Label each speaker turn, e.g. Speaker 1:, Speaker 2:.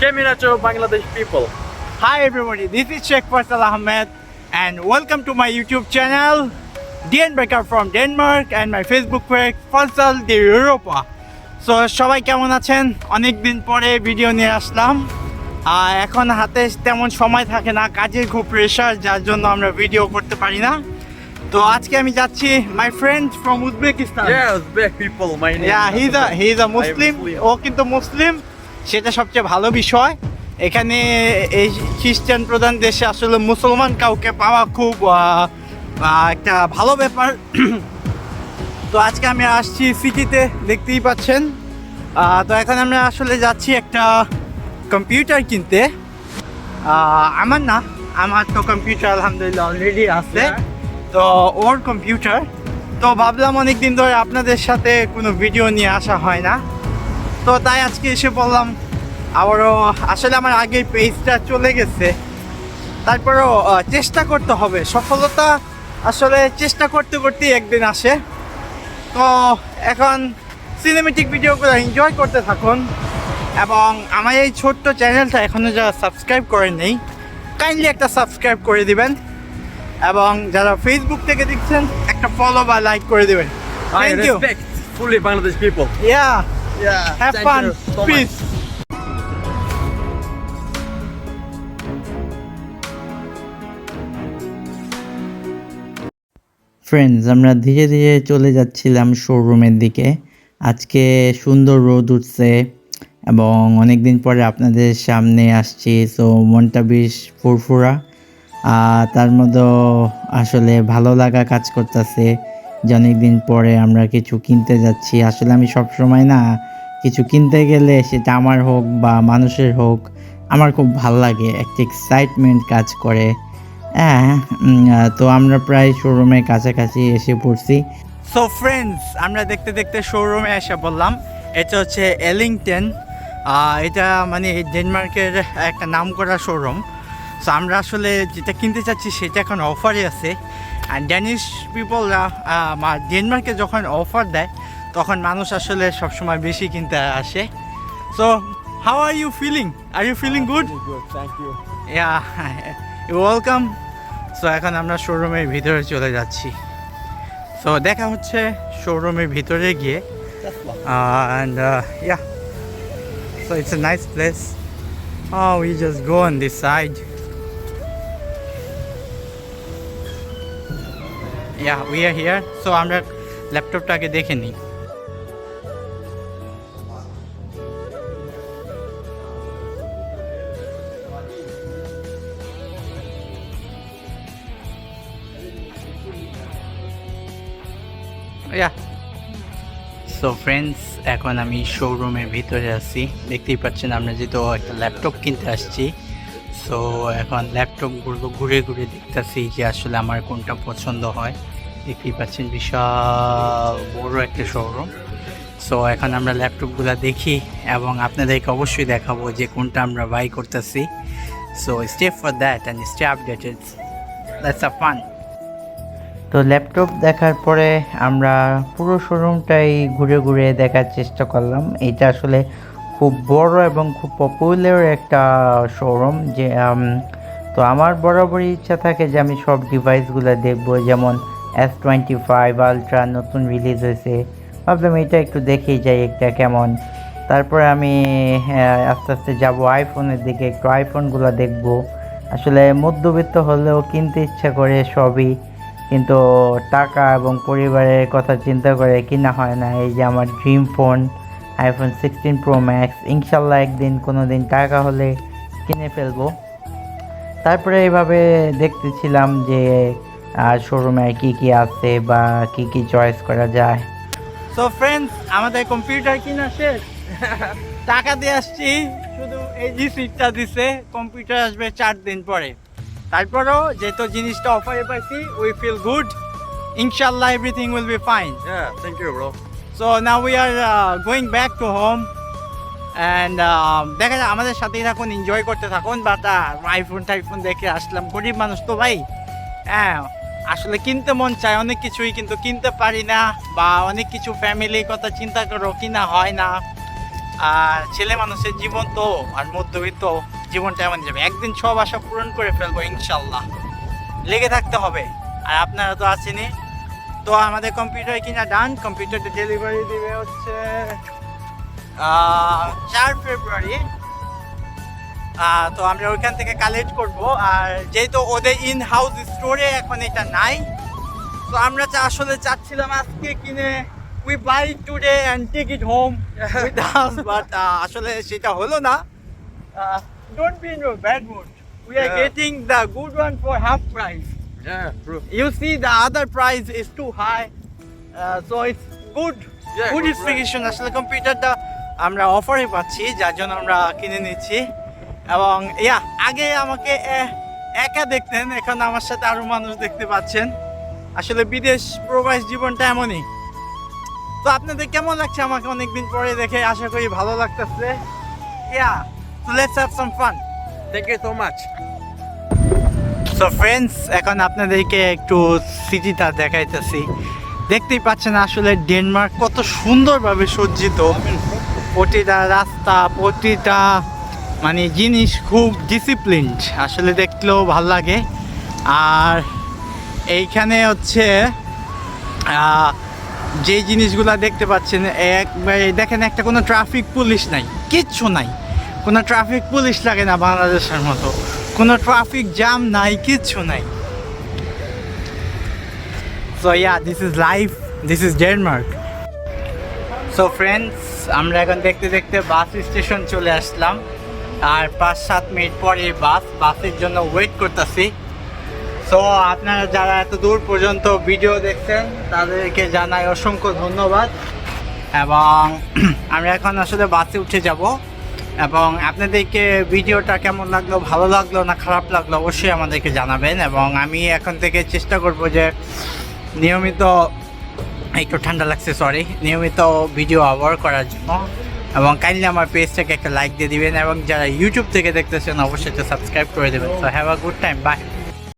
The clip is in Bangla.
Speaker 1: Keminacho Bangladesh people.
Speaker 2: Hi everybody, this is Sheikh Faisal Ahmed and welcome to my YouTube channel DN Breaker from Denmark and my Facebook page Faisal de Europa. So সবাই কেমন আছেন? অনেক দিন পরে ভিডিও নিয়ে আসলাম। এখন হাতে তেমন সময় থাকে না, কাজের খুব প্রেশার, যার জন্য আমরা ভিডিও করতে পারি না। তো আজকে আমি যাচ্ছি my friend from Uzbekistan.
Speaker 1: Yeah, Uzbek people. My name.
Speaker 2: Yeah, he's a Muslim. ও কিন্তু মুসলিম, সেটা সবচেয়ে ভালো বিষয়। এখানে এই খ্রিস্টান প্রধান দেশে আসলে মুসলমান কাউকে পাওয়া খুব একটা ভালো ব্যাপার। তো আজকে আমি আসছি সিটিতে, দেখতেই পাচ্ছেন। তো এখন আমরা আসলে যাচ্ছি একটা কম্পিউটার কিনতে। আমার না, আমার তো কম্পিউটার আলহামদুলিল্লাহ অলরেডি আছে, তো ওর কম্পিউটার। তো ভাবলাম অনেক দিন ধরে আপনাদের সাথে কোনো ভিডিও নিয়ে আসা হয় না, তো তাই আজকে এসে বললাম। আবারও আসলে আমার আগে পেজটা চলে গেছে, তারপরেও চেষ্টা করতে হবে। সফলতা আসলে চেষ্টা করতে করতেই একদিন আসে। তো এখন সিনেমেটিক ভিডিওগুলো এনজয় করতে থাকুন, এবং আমার এই ছোট্ট চ্যানেলটা এখনও যারা সাবস্ক্রাইব করেননি কাইন্ডলি একটা সাবস্ক্রাইব করে দিবেন, এবং যারা ফেসবুক থেকে দেখছেন একটা ফলো বা লাইক করে দিবেন।
Speaker 1: I
Speaker 2: thank you.
Speaker 1: respect fully Bangladesh people.
Speaker 2: Yeah, have
Speaker 1: thank
Speaker 2: fun,
Speaker 1: you so
Speaker 2: peace.
Speaker 3: Friends, আমরা ধীরে ধীরে চলে যাচ্ছিলাম শোরুমের দিকে। আজকে সুন্দর রোদ উঠছে এবং অনেক দিন পরে আপনাদের সামনে আসছি, সো মনটা বেশ ফুরফুরা। তার মধ্যেও আসলে ভালো লাগা কাজ করতেছে যে অনেক দিন পরে আমরা কিছু কিনতে যাচ্ছি। আসলে আমি সবসময় না কিছু কিনতে গেলে, সেটা আমার হোক বা মানুষের হোক, আমার খুব ভালো লাগে, একটা এক্সাইটমেন্ট কাজ করে। তো আমরা প্রায় শোরুমের কাছাকাছি এসে পড়ছি।
Speaker 2: সো ফ্রেন্ডস, আমরা দেখতে দেখতে শোরুমে এসে বললাম। এটা হচ্ছে এলিংটন, এটা মানে ডেনমার্কের একটা নাম করা শোরুম। সো আমরা আসলে যেটা কিনতে চাচ্ছি সেটা এখন অফারে আছে। আর ড্যানিশ পিপলরা ডেনমার্কে যখন অফার দেয় তখন মানুষ আসলে সবসময় বেশি কিনতে আসে। So how are you feeling? Are you feeling good?
Speaker 1: Good, thank you.
Speaker 2: You welcome. So এখন আমরা শোরুমের ভিতরে চলে যাচ্ছি। সো দেখা হচ্ছে শোরুমের ভিতরে গিয়ে। And yeah, so it's a nice place. Oh, we just go on this side. Yeah, we are here. So আমরা ল্যাপটপটাকে দেখে নিই। সো ফ্রেন্ডস, এখন আমি শোরুমের ভিতরে আছি। দেখতেই পাচ্ছেন আমরা যেহেতু একটা ল্যাপটপ কিনতে আসছি, সো এখন ল্যাপটপগুলো ঘুরে ঘুরে দেখতেছি যে আসলে আমার কোনটা পছন্দ হয়। দেখতেই পাচ্ছেন বিশাল বড় একটা শোরুম। সো এখন আমরা ল্যাপটপগুলো দেখি এবং আপনাদেরকে অবশ্যই দেখাবো যে কোনটা আমরা বাই করতেছি। So stay for that and stay updated. That's a fun.
Speaker 3: তো ল্যাপটপ দেখার পরে আমরা পুরো শোরুমটাই ঘুরে ঘুরে দেখার চেষ্টা করলাম। এটা আসলে খুব বড় এবং খুব পপুলার একটা শোরুম। যে তো আমার বরাবরই ইচ্ছা থাকে যে আমি সব ডিভাইসগুলো দেখব, যেমন S25 আলট্রা নতুন রিলিজ হয়েছে, ভাবলাম এটা একটু দেখেই যাই একটা কেমন। তারপরে আমি আস্তে আস্তে যাব আইফোনের দিকে, একটু আইফোনগুলো দেখব। আসলে মধ্যবিত্ত হলেও কিনতে ইচ্ছা করে সবই, কিন্তু টাকা এবং পরিবারের কথা চিন্তা করে কিনা হয় না। এই যে আমার dream phone iPhone 16 pro max, ইনশাল্লাহ একদিন কোনো দিন টাকা হলে কিনে ফেলবো। তারপরে এইভাবে দেখতেছিলাম যে শোরুমে কি কি আছে বা কি কি চয়েস করা যায়।
Speaker 2: সো ফ্রেন্ডস, আমাদের কম্পিউটার কিনা শেষ। টাকা দিয়ে আসছি, শুধু এই যে সিটটা দিছে। কম্পিউটার আসবে 4 দিন পরে। তারপরও যেহেতু জিনিসটা অফারে পাইছি, উই ফিল গুড। ইনশাল্লাহ everything will be fine.
Speaker 1: Yeah, thank you, bro.
Speaker 2: So now we are going back to home. And দেখা যায় আমাদের সাথেই থাকুন, এনজয় করতে থাকুন। বাট আইফোন টাইফোন দেখে আসলাম, গরিব মানুষ তো ভাই। আসলে কিনতে মন চায় অনেক কিছুই, কিন্তু কিনতে পারি না, বা অনেক কিছু ফ্যামিলির কথা চিন্তা করো কিনা হয় না। আর ছেলে মানুষের জীবন তো আর মধ্যবিত্ত জীবনটা এমন যাবে, একদিন সব আশা পূরণ করে ফেলবো ইনশাল্লাহ। লেগে থাকতে হবে। আর আপনারা তো আছেনই। তো আমাদের কম্পিউটার কিনা ডান, কম্পিউটারটা ডেলিভারি দিবে হচ্ছে 4 ফেব্রুয়ারি। তো আমরা ওইখান থেকে কালেক্ট করব। আর যেহেতু ওদের ইন হাউস স্টোরে এখন এটা নাই, তো আমরা আসলে চাচ্ছিলাম আজকে কিনে we buy it today and take it home with us, but আসলে সেটা হলো না। Don't be in a bad mood. We are
Speaker 1: Yeah.
Speaker 2: getting the good one for half price.
Speaker 1: Yeah, bro.
Speaker 2: You see the other price is too high, so it's good.
Speaker 1: Yeah,
Speaker 2: Good
Speaker 1: good
Speaker 2: specification. আসলে কম্পিউটারটা আমরা অফারে পাচ্ছি, যার জন্য আমরা কিনে নিচ্ছি। এবং আগে আমাকে একা দেখতেন, এখন আমার সাথে আরো মানুষ দেখতে পাচ্ছেন। আসলে বিদেশ প্রবাস জীবনটা এমনই। তো আপনাদের কেমন লাগছে আমাকে অনেকদিন পরে দেখে? আশা করি ভালো লাগতেছে। So let's have some fun.
Speaker 1: Thank you so much.
Speaker 2: So friends, এখন আপনাদেরকে একটু সিটিটা দেখাইতেছি। দেখতেই পাচ্ছেন আসলে ডেনমার্ক কত সুন্দরভাবে সজ্জিত। প্রতিটা রাস্তা, প্রতিটা মানে জিনিস খুব ডিসিপ্লিনড, আসলে দেখলেও ভাল লাগে। আর এইখানে হচ্ছে যে জিনিসগুলো দেখতে পাচ্ছেন, একবারে দেখেন একটা কোনো ট্রাফিক পুলিশ নাই, কিচ্ছু নাই। কোনো ট্রাফিক পুলিশ লাগে না বাংলাদেশের মতো, কোনো ট্রাফিক জ্যাম নাই, কিচ্ছু নাই। So this is life, this is Denmark. So friends, আমরা এখন দেখতে দেখতে বাস স্টেশন চলে আসলাম। আর 5-7 মিনিট পরে বাসের জন্য ওয়েট করতেছি। সো আপনারা যারা এত দূর পর্যন্ত ভিডিও দেখছেন তাদেরকে জানাই অসংখ্য ধন্যবাদ। এবং আমরা এখন আসলে বাসে উঠে যাব। এবং আপনাদেরকে ভিডিওটা কেমন লাগলো, ভালো লাগলো না খারাপ লাগলো অবশ্যই আমাদেরকে জানাবেন। এবং আমি এখন থেকে চেষ্টা করব যে নিয়মিত, একটু ঠান্ডা লাগছে সরি, নিয়মিত ভিডিও আপলোড করার জন্য। এবং কাইন্ডলি আমার পেজটাকে একটা লাইক দিয়ে দিবেন। এবং যারা ইউটিউব থেকে দেখতেছেন অবশ্যই সাবস্ক্রাইব করে দেবেন। So have a good time, by.